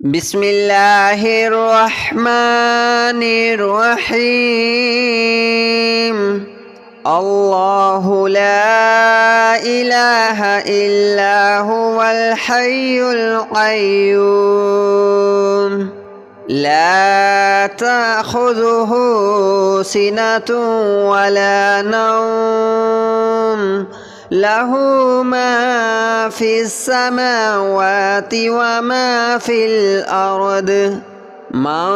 بسم الله الرحمن الرحيم. الله لا إله إلا هو الحي القيوم لا تأخذه سنة ولا نوم له ما في السماوات وما في الأرض من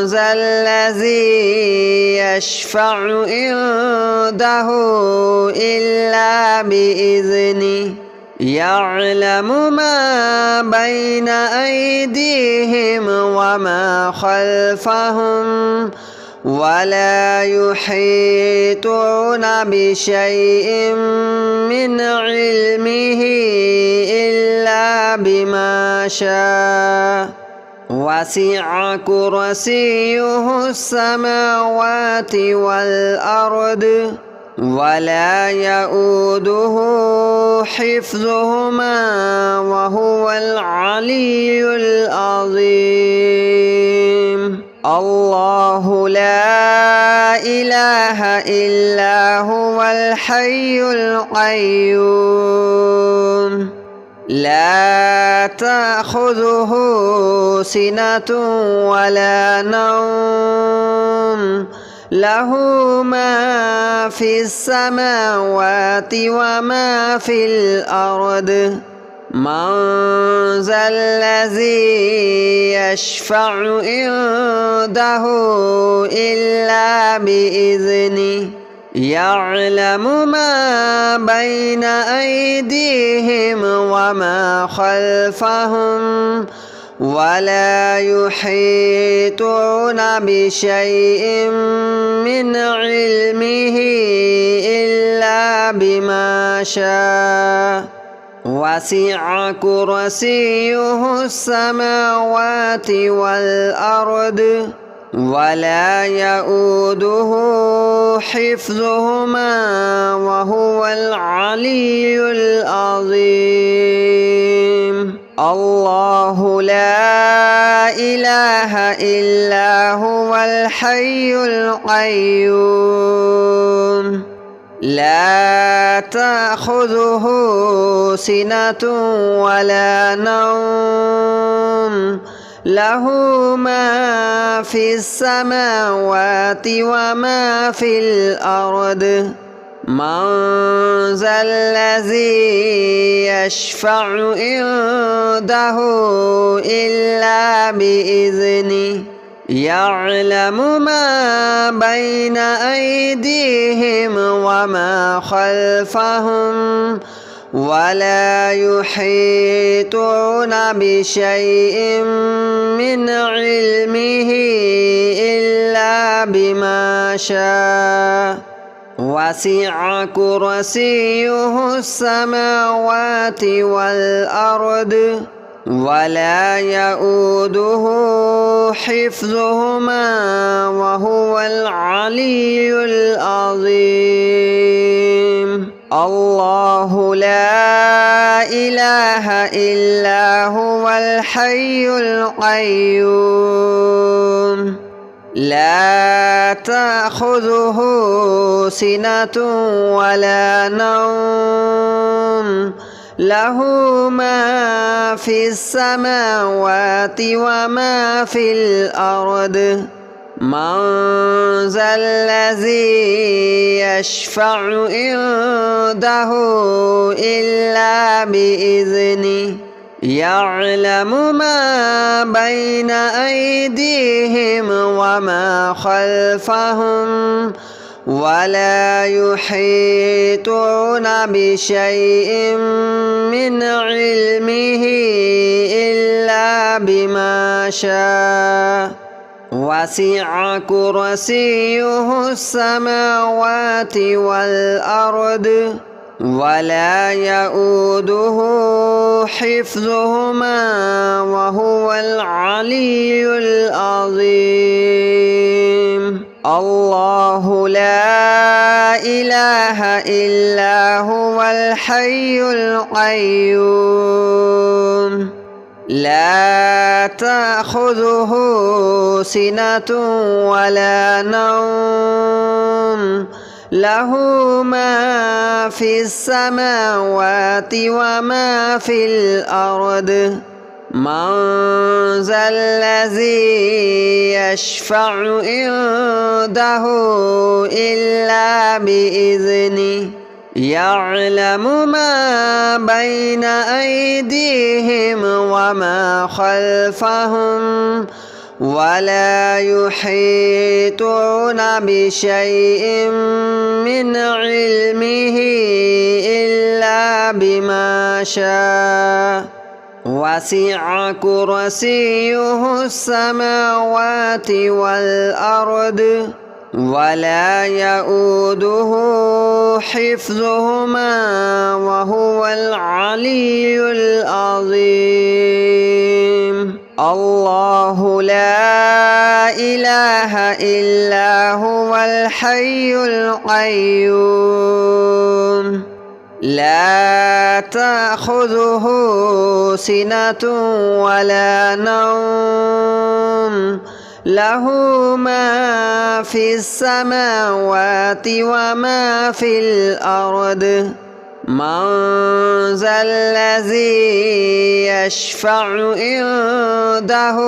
ذا الذي يشفع عنده إلا بإذنه يعلم ما بين أيديهم وما خلفهم ولا يحيطون بشيء من علمه إلا بما شاء وسع كرسيه السماوات والأرض ولا يؤوده حفظهما وهو العلي العظيم. الله لا إله إلا هو الحي القيوم لا تأخذه سنة ولا نوم له ما في السماوات وما في الأرض من ذا الذي يشفع عنده إلا بإذنه يعلم ما بين أيديهم وما خلفهم ولا يحيطون بشيء من علمه إلا بما شاء وسع كرسيه السماوات والأرض ولا يؤوده حفظهما وهو العلي العظيم. الله لا إله إلا هو الحي القيوم لا تأخذه سنة ولا نوم له ما في السماوات وما في الأرض من ذا الذي يشفع عنده إلا بإذنه يعلم ما بين أيديهم وما خلفهم ولا يحيطون بشيء من علمه إلا بما شاء وسع كرسيه السماوات والأرض ولا يؤوده حفظهما وهو العلي العظيم. الله لا إله إلا هو الحي القيوم لا تأخذه سنة ولا نوم له ما في السماوات وما في الأرض من ذا الذي يشفع عنده إلا بإذنه يعلم ما بين أيديهم وما خلفهم ولا يحيطون بشيء من علمه إلا بما شاء وسع كرسيه السماوات والأرض ولا يؤوده حفظهما وهو العلي العظيم. الله لا إله إلا هو الحي القيوم لا تأخذه سنة ولا نوم له ما في السماوات وما في الأرض من ذا الذي يشفع عنده إلا بإذنه يعلم ما بين أيديهم وما خلفهم ولا يحيطون بشيء من علمه إلا بما شاء وسع كرسيه السماوات والأرض ولا يؤوده حفظهما وهو العلي العظيم الله لا إله إلا هو الحي القيوم لا تأخذه سنة ولا نوم له ما في السماوات وما في الأرض من ذا الذي يشفع عنده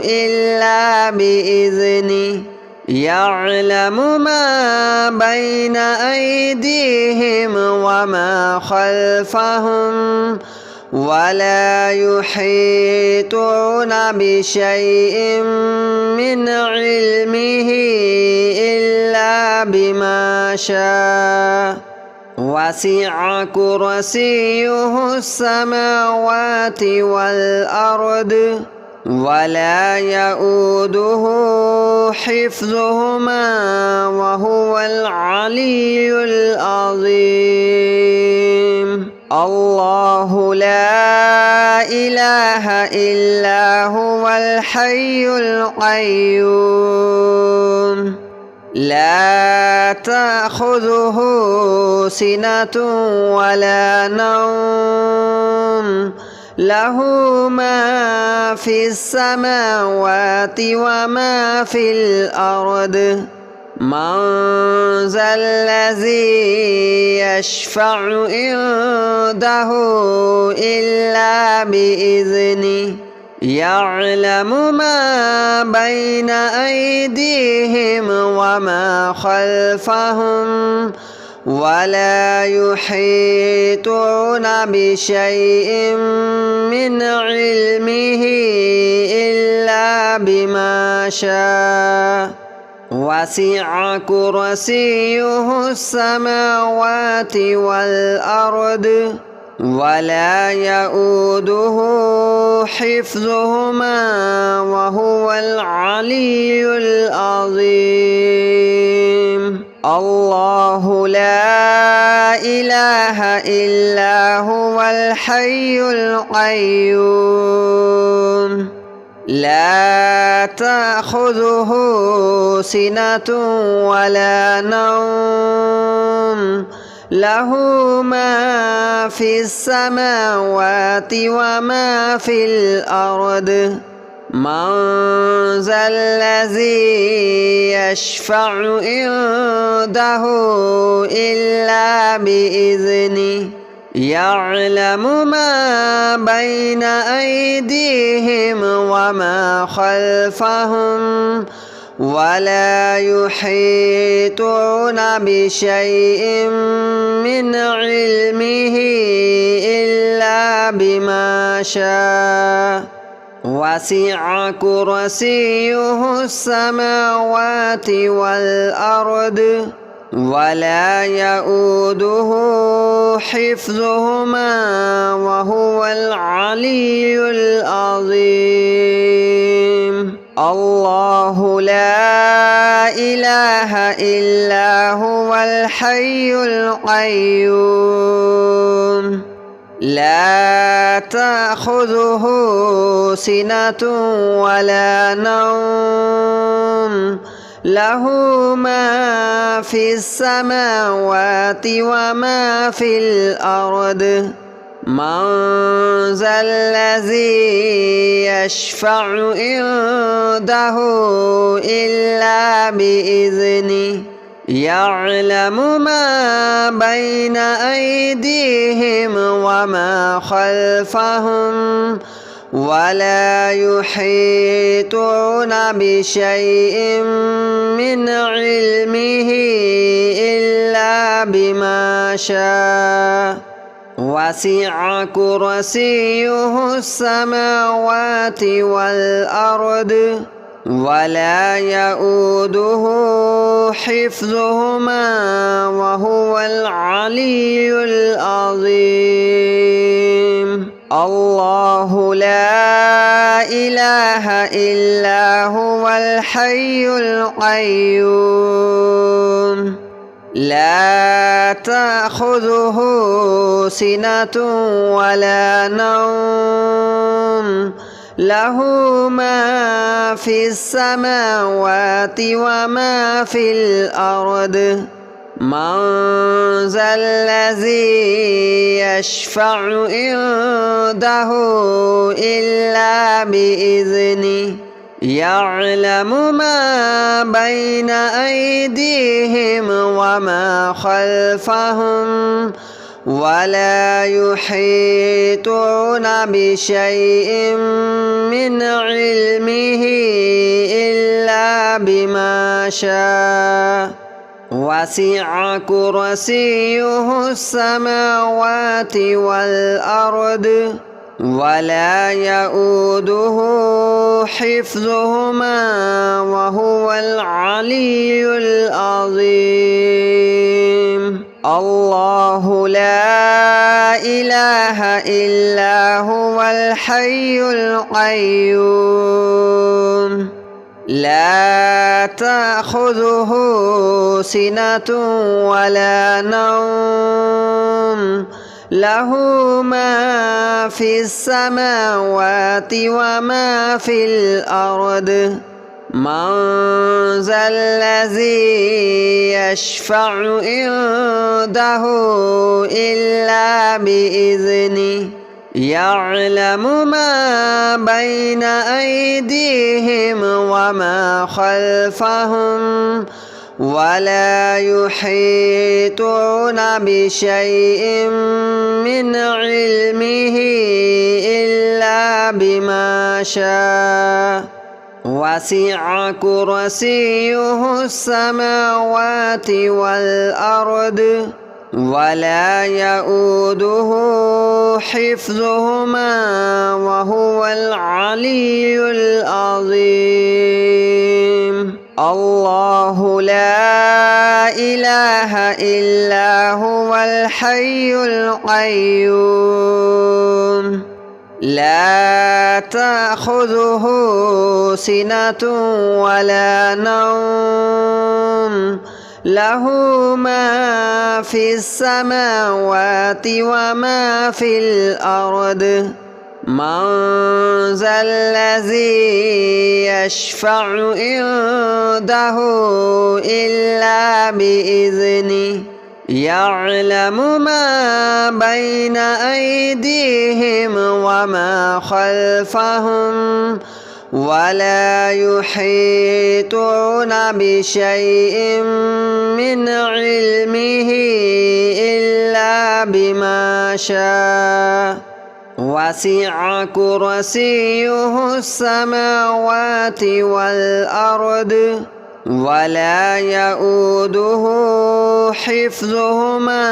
إلا بإذنه يعلم ما بين أيديهم وما خلفهم ولا يحيطون بشيء من علمه إلا بما شاء وسع كرسيه السماوات والأرض ولا يؤوده حفظهما وهو العلي العظيم الله لا إله إلا هو الحي القيوم لا تأخذه سنة ولا نوم له ما في السماوات وما في الأرض من ذا الذي يشفع عنده إلا بإذنه يعلم ما بين أيديهم وما خلفهم ولا يحيطون بشيء من علمه إلا بما شاء وسع كرسيه السماوات والأرض ولا يؤوده حفظهما وهو العلي العظيم الله لا إله إلا هو الحي القيوم لا تأخذه سنة ولا نوم له ما في السماوات وما في الأرض من ذا الذي يشفع عنده إلا بإذنه يعلم ما بين أيديهم وما خلفهم ولا يحيطون بشيء من علمه إلا بما شاء وسع كرسيه السماوات والأرض ولا يؤوده حفظهما وهو العلي العظيم الله لا إله إلا هو الحي القيوم لا تأخذه سنة ولا نوم له ما في السماوات وما في الأرض من ذا الذي يشفع عنده إلا بإذنه يعلم ما بين أيديهم وما خلفهم ولا يحيطون بشيء من علمه إلا بما شاء وسع كرسيه السماوات والأرض ولا يؤوده حفظهما وهو العلي العظيم الله لا إله إلا هو الحي القيوم لا تأخذه سنة ولا نوم له ما في السماوات وما في الأرض من ذا الذي يشفع عنده إلا بإذنه يعلم ما بين أيديهم وما خلفهم ولا يحيطون بشيء من علمه إلا بما شاء وسع كرسيه السماوات والأرض ولا يؤوده حفظهما وهو العلي العظيم الله لا إله إلا هو الحي القيوم لا تأخذه سنة ولا نوم له ما في السماوات وما في الأرض من ذا الذي يشفع عنده إلا بإذنه يعلم ما بين أيديهم وما خلفهم ولا يحيطون بشيء من علمه إلا بما شاء وسع كرسيه السماوات والأرض ولا يؤوده حفظهما وهو العلي العظيم الله لا إله إلا هو الحي القيوم لا تأخذه سنة ولا نوم له ما في السماوات وما في الأرض من ذا الذي يشفع عنده إلا بإذنه يعلم ما بين أيديهم وما خلفهم ولا يحيطون بشيء من علمه إلا بما شاء وسع كرسيه السماوات والأرض ولا يؤوده حفظهما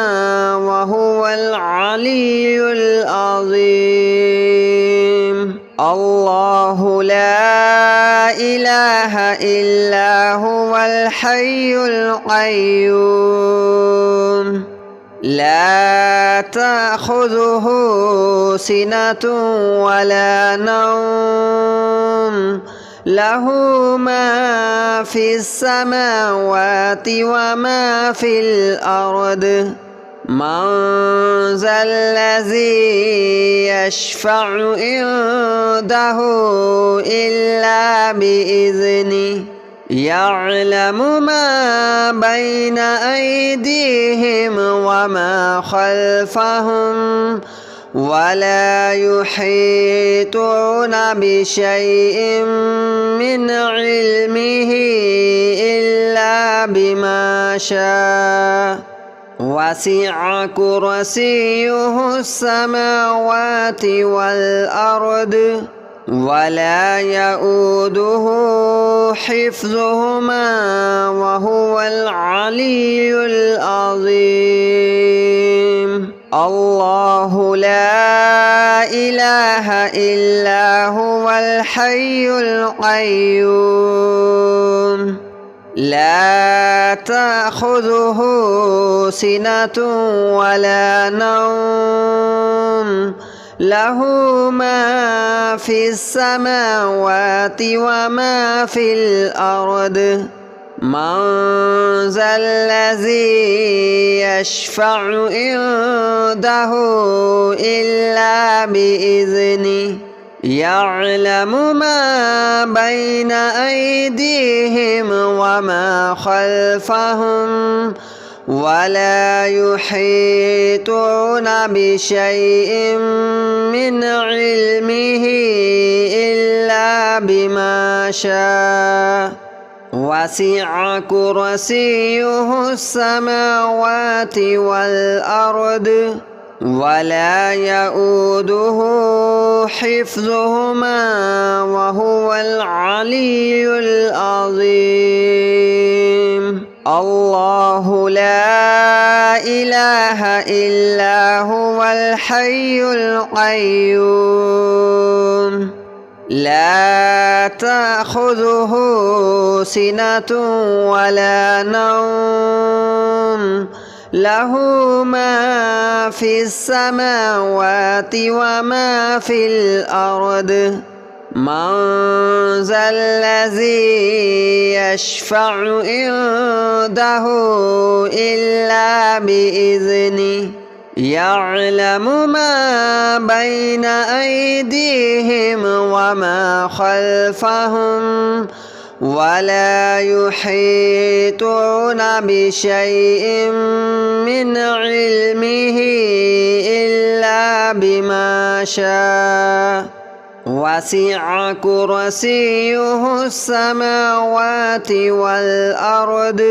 وهو العلي العظيم الله لا إله إلا هو الحي القيوم لا تأخذه سنة ولا نوم له ما في السماوات وما في الأرض من ذا الذي يشفع عنده إلا بإذنه يعلم ما بين أيديهم وما خلفهم ولا يحيطون بشيء من علمه إلا بما شاء وسع كرسيه السماوات والأرض ولا يؤوده حفظهما وهو العلي العظيم الله لا إله إلا هو الحي القيوم لا تأخذه سنة ولا نوم له ما في السماوات وما في الأرض من ذا الذي يشفع عنده إلا بإذنه يعلم ما بين أيديهم وما خلفهم ولا يحيطون بشيء من علمه إلا بما شاء وسع كرسيه السماوات والأرض ولا يؤوده حفظهما وهو العلي العظيم الله لا إله إلا هو الحي القيوم لا تأخذه سنة ولا نوم له ما في السماوات وما في الأرض من ذا الذي يشفع عنده إلا بإذنه يعلم ما بين أيديهم وما خلفهم ولا يحيطون بشيء من علمه إلا بما شاء وسع كرسيه السماوات والأرض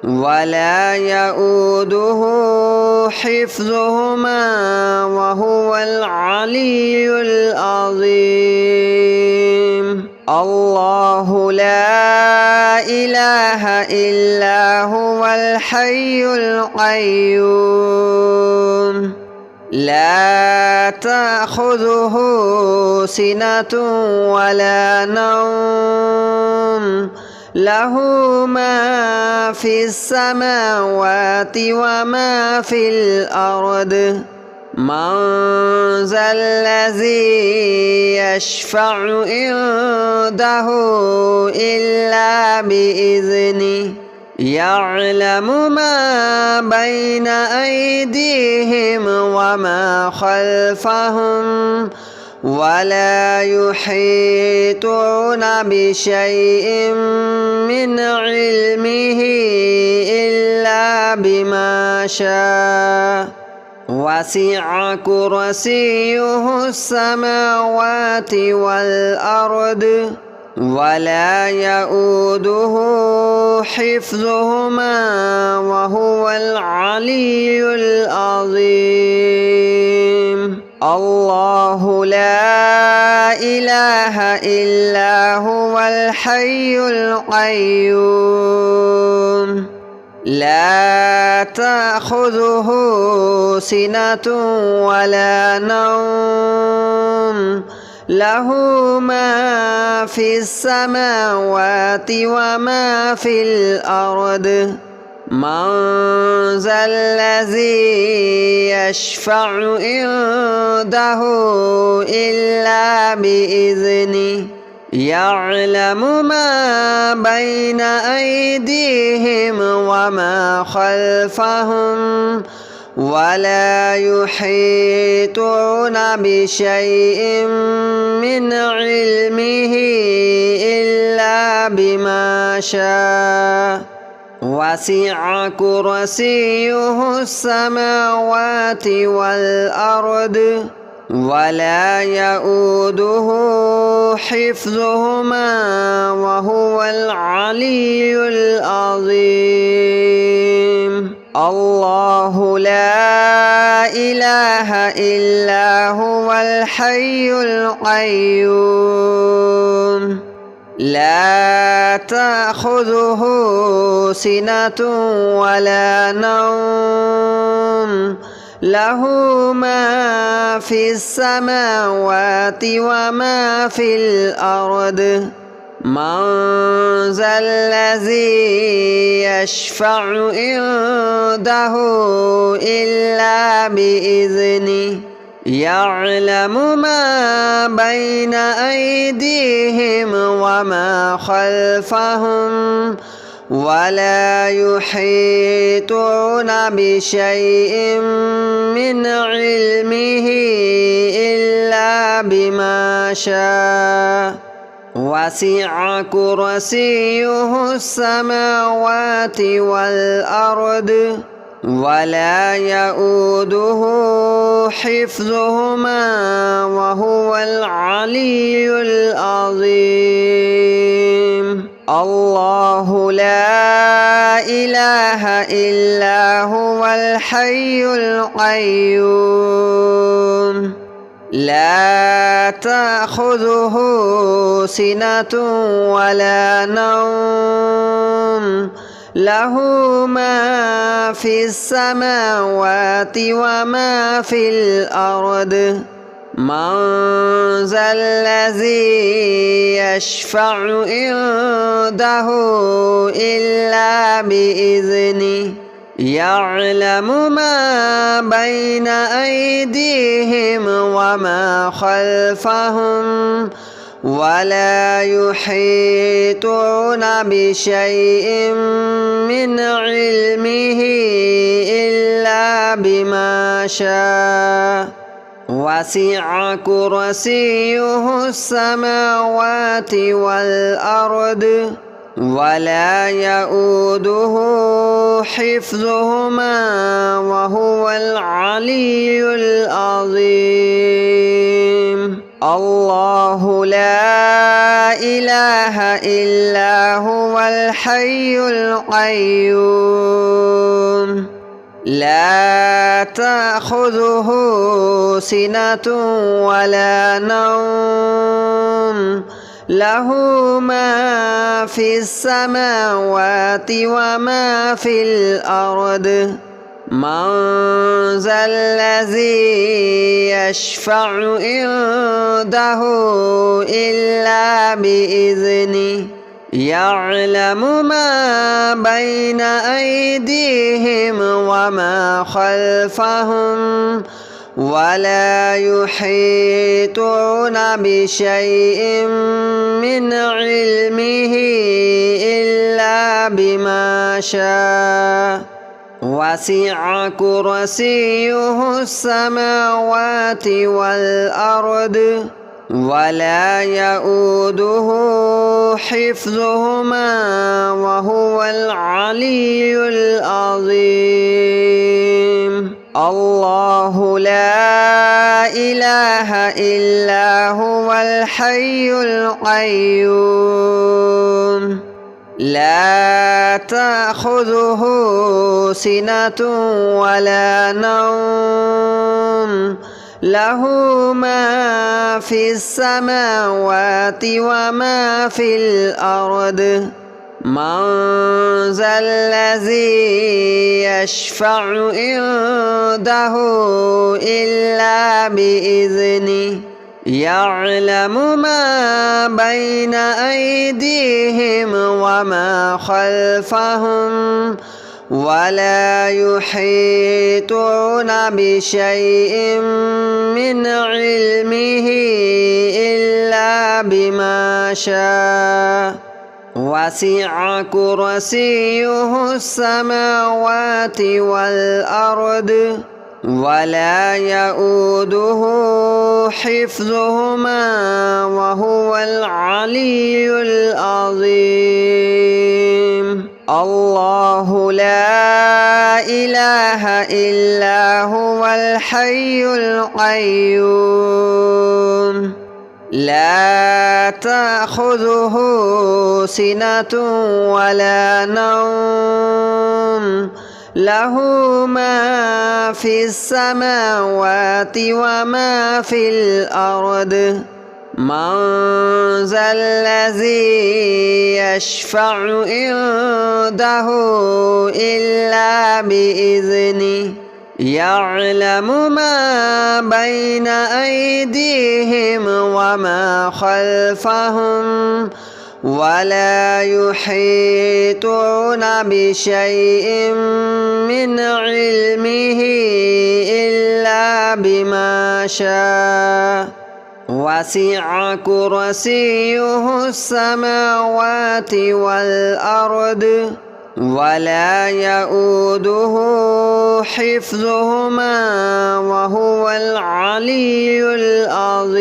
ولا يؤوده حفظهما وهو العلي العظيم الله لا إله إلا هو الحي القيوم لا تأخذه سنة ولا نوم له ما في السماوات وما في الأرض من ذا الذي يشفع عنده إلا بإذنه يعلم ما بين أيديهم وما خلفهم ولا يحيطون بشيء من علمه إلا بما شاء وسع كرسيه السماوات والأرض ولا يؤوده حفظهما وهو العلي العظيم الله لا إله إلا هو الحي القيوم لا تأخذه سنة ولا نوم له ما في السماوات وما في الأرض من ذا الذي يشفع عنده إلا بإذنه يعلم ما بين أيديهم وما خلفهم ولا يحيطون بشيء من علمه إلا بما شاء وسع كرسيه السماوات والأرض ولا يؤوده حفظهما وهو العلي العظيم الله لا إله إلا هو الحي القيوم لا تأخذه سنة ولا نوم له ما في السماوات وما في الأرض من ذا الذي يشفع عنده إلا بإذنه يعلم ما بين أيديهم وما خلفهم ولا يحيطون بشيء من علمه إلا بما شاء وسع كرسيه السماوات والأرض ولا يؤوده حفظهما وهو العلي العظيم الله لا إله إلا هو الحي القيوم لا تأخذه سنة ولا نوم له ما في السماوات وما في الأرض من ذا الذي يشفع عنده إلا بإذنه يعلم ما بين أيديهم وما خلفهم ولا يحيطون بشيء من علمه إلا بما شاء وسع كرسيه السماوات والأرض ولا يؤوده حفظهما وهو العلي العظيم الله لا إله إلا هو الحي القيوم لا تأخذه سنة ولا نوم له ما في السماوات وما في الأرض من ذا الذي يشفع عنده إلا بإذنه يعلم ما بين أيديهم وما خلفهم ولا يحيطون بشيء من علمه إلا بما شاء وسع كرسيه السماوات والأرض ولا يؤوده حفظهما وهو العلي العظيم الله لا إله إلا هو الحي القيوم لا تأخذه سنة ولا نوم له ما في السماوات وما في الأرض من ذا الذي يشفع عنده إلا بإذنه يعلم ما بين أيديهم وما خلفهم ولا يحيطون بشيء من علمه إلا بما شاء وسع كرسيه السماوات والأرض ولا يؤوده حفظهما وهو العلي العظيم الله لا إله إلا هو الحي القيوم لا تأخذه سنة ولا نوم له ما في السماوات وما في الأرض من ذا الذي يشفع عنده إلا بإذنه يعلم ما بين أيديهم وما خلفهم ولا يحيطون بشيء من علمه إلا بما شاء وسع كرسيه السماوات والأرض ولا يؤوده حفظهما وهو العلي العظيم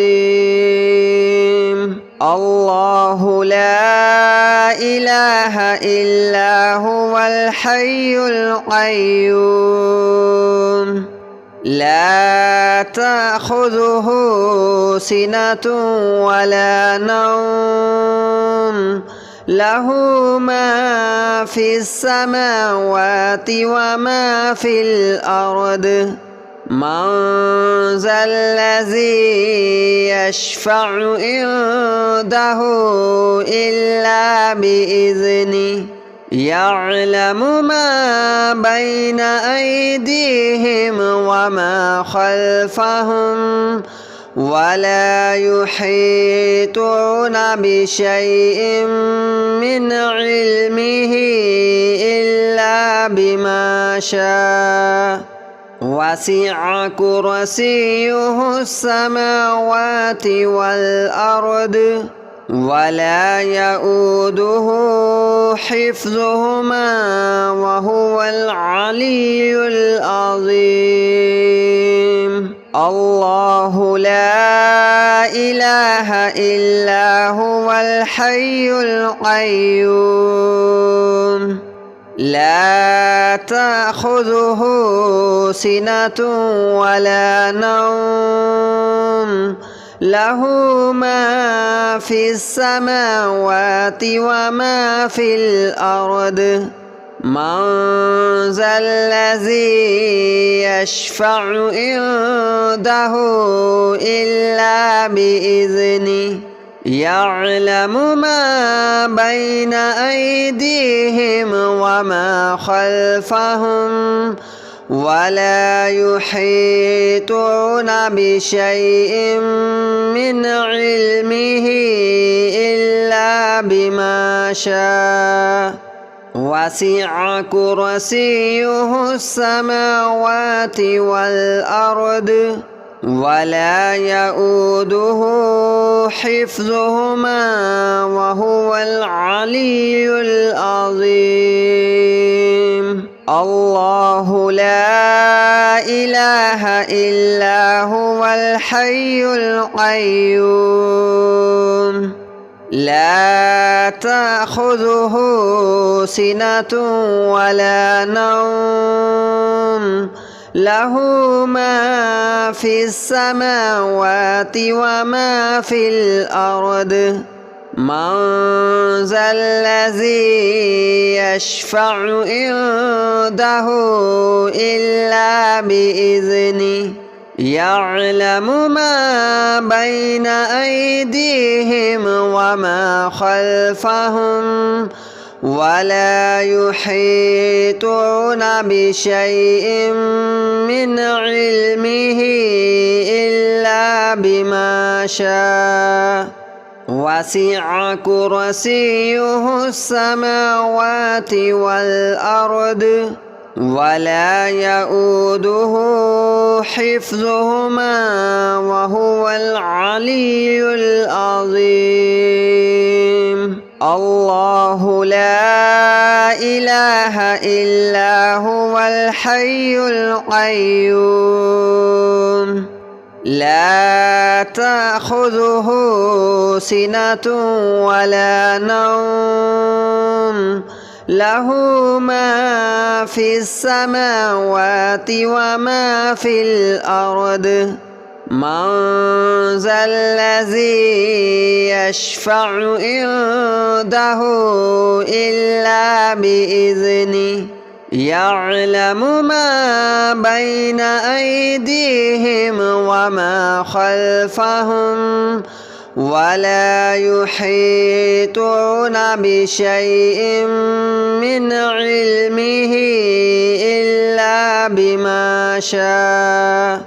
الله لا إله إلا هو الحي القيوم لا تأخذه سنة ولا نوم له ما في السماوات وما في الأرض من ذا الذي يشفع عنده إلا بإذنه يعلم ما بين أيديهم وما خلفهم ولا يحيطون بشيء من علمه إلا بما شاء وسع كرسيه السماوات والأرض ولا يؤوده حفظهما وهو العلي العظيم الله لا إله إلا هو الحي القيوم لا تأخذه سنة ولا نوم له ما في السماوات وما في الأرض من ذا الذي يشفع عنده إلا بإذنه يعلم ما بين أيديهم وما خلفهم ولا يحيطون بشيء من علمه إلا بما شاء وسع كرسيه السماوات والأرض ولا يؤوده حفظهما وهو العلي العظيم الله لا إله إلا هو الحي القيوم لا تأخذه سنة ولا نوم له ما في السماوات وما في الأرض من ذا الذي يشفع عنده إلا بإذنه يعلم ما بين أيديهم وما خلفهم ولا يحيطون بشيء من علمه إلا بما شاء وسع كرسيه السماوات والأرض ولا يؤوده حفظهما وهو العلي العظيم الله لا إله إلا هو الحي القيوم لا تأخذه سنة ولا نوم له ما في السماوات وما في الأرض من ذا الذي يشفع عنده إلا بإذنه يعلم ما بين أيديهم وما خلفهم ولا يحيطون بشيء من علمه إلا بما شاء